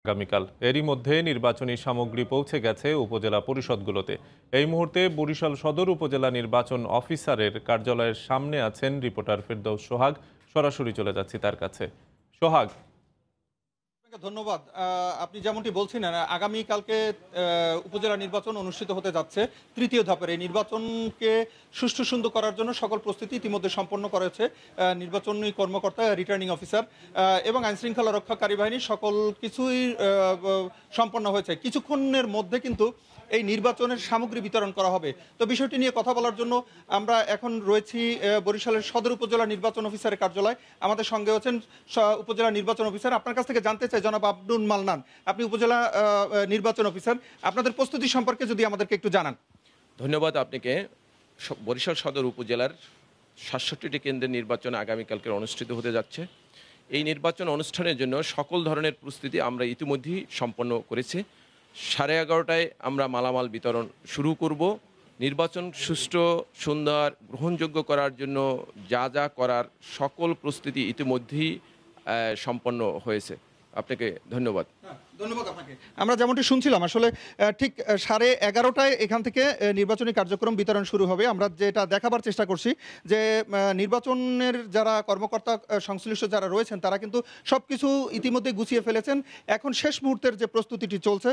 আগামীকাল এরই মধ্যে নির্বাচনী সামগ্রী পৌঁছে গেছে উপজেলা পরিষদগুলোতে। এই মুহূর্তে বরিশাল সদর উপজেলা নির্বাচন অফিসারের কার্যালয়ের সামনে আছেন রিপোর্টার ফেরদৌস সোহাগ। সরাসরি চলে যাচ্ছি তার কাছে। সোহাগ। ধন্যবাদ। আপনি যেমনটি বলছিলেন, আগামীকালকে উপজেলা নির্বাচন অনুষ্ঠিত হতে যাচ্ছে। তৃতীয় ধাপের এই নির্বাচনকে সুষ্ঠু সুন্দর করার জন্য সকল প্রস্তুতি ইতিমধ্যে সম্পন্ন করেছে নির্বাচনী কর্মকর্তা, রিটার্নিং অফিসার এবং আইনশৃঙ্খলা রক্ষাকারী বাহিনীর সকল কিছুই সম্পন্ন হয়েছে। কিছুক্ষণের মধ্যে কিন্তু এই নির্বাচনের সামগ্রী বিতরণ করা হবে। তো বিষয়টি নিয়ে কথা বলার জন্য আমরা এখন রয়েছি বরিশালের সদর উপজেলা নির্বাচন অফিসারের কার্যালয়। আমাদের সঙ্গে আছেন উপজেলা নির্বাচন অফিসার। আপনার কাছ থেকে জানতে চাই, জনাব আব্দুল মান্নান, আপনি উপজেলা নির্বাচন অফিসার, আপনাদের প্রস্তুতি সম্পর্কে যদি আমাদেরকে একটু জানান। ধন্যবাদ আপনাকে। বরিশাল সদর উপজেলার ৬৭টি কেন্দ্রের নির্বাচন আগামীকালকে অনুষ্ঠিত হতে যাচ্ছে। এই নির্বাচন অনুষ্ঠানের জন্য সকল ধরনের প্রস্তুতি আমরা ইতিমধ্যেই সম্পন্ন করেছি। 11:30টায় আমরা মালামাল বিতরণ শুরু করব। নির্বাচন সুষ্ঠু, সুন্দর, গ্রহণযোগ্য করার জন্য যা যা করার সকল প্রস্তুতি ইতিমধ্যেই সম্পন্ন হয়েছে। আপনাকে ধন্যবাদ। ধন্যবাদ আপনাকে। আমরা যেমনটি শুনছিলাম, আসলে ঠিক 11:30টায় এখান থেকে নির্বাচনী কার্যক্রম বিতরণ শুরু হবে। আমরা যেটা দেখাবার চেষ্টা করছি যে নির্বাচনের যারা কর্মকর্তা সংশ্লিষ্ট যারা রয়েছেন তারা কিন্তু সব কিছু ইতিমধ্যে গুছিয়ে ফেলেছেন। এখন শেষ মুহূর্তের যে প্রস্তুতিটি চলছে,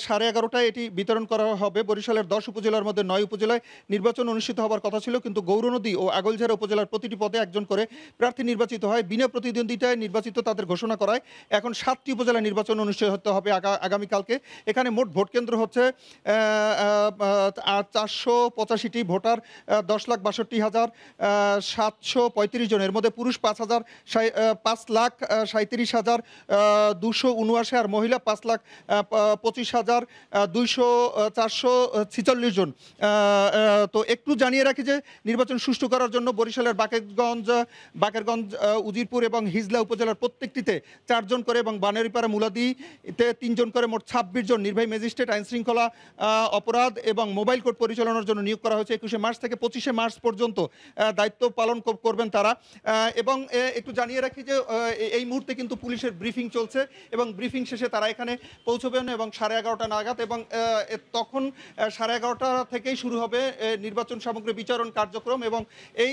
11:30টায় এটি বিতরণ করা হবে। বরিশালের 10 উপজেলার মধ্যে 9 উপজেলায় নির্বাচন অনুষ্ঠিত হওয়ার কথা ছিল, কিন্তু গৌরনদী ও আগৈলঝাড়া উপজেলার প্রতিটি পদে একজন করে প্রার্থী নির্বাচিত হয়। বিনা প্রতিদ্বন্দ্বিতায় নির্বাচিত তাদের ঘোষণা করায় এখন 7টি উপজেলা নির্বাচন অনুষ্ঠিত হবে আগামীকালকে। এখানে মোট ভোট কেন্দ্র হচ্ছে 485টি, ভোটার 10,62,735 জন। এর মধ্যে পুরুষ 5,37,279 আর মহিলা 5,25,446 জন। তো একটু জানিয়ে রাখি যে নির্বাচন সুষ্ঠু করার জন্য বরিশালের বাকেরগঞ্জ, উজিরপুর এবং হিজলা উপজেলার প্রত্যেকটিতে 4 জন করে এবং বানারীপাড়া মুলাদিতে 3 জন করে মোট 26 জন নির্বাহী ম্যাজিস্ট্রেট আইনশৃঙ্খলা অপরাধ এবং মোবাইল কোর্ট পরিচালনার জন্য নিয়োগ করা হয়েছে। 21 মার্চ থেকে 25 মার্চ পর্যন্ত দায়িত্ব পালন করবেন তারা। এবং একটু জানিয়ে রাখি যে এই মুহূর্তে কিন্তু পুলিশের ব্রিফিং চলছে এবং ব্রিফিং শেষে তারা এখানে পৌঁছবেন এবং 11:30টা নাগাদ, এবং তখন 11:30টা থেকেই শুরু হবে নির্বাচন সামগ্রী বিতরণ কার্যক্রম। এবং এই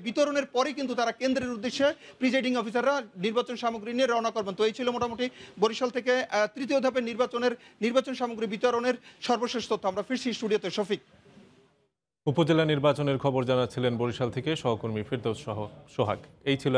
বিতরণের পরেই কিন্তু তারা কেন্দ্রের উদ্দেশ্যে প্রিজাইডিং অফিসাররা নির্বাচন সামগ্রী নিয়ে রওনা করবেন। তো এই ছিল মোটামুটি বরিশাল থেকে তৃতীয় ধাপের নির্বাচন সামগ্রী বিতরণের সর্বশেষ তথ্য। আমরা ফিরছি স্টুডিওতে। শফিক। উপজেলা নির্বাচনের খবর জানাচ্ছিলেন বরিশাল থেকে সহকর্মী ফেরদৌস সোহাগ। এই ছিল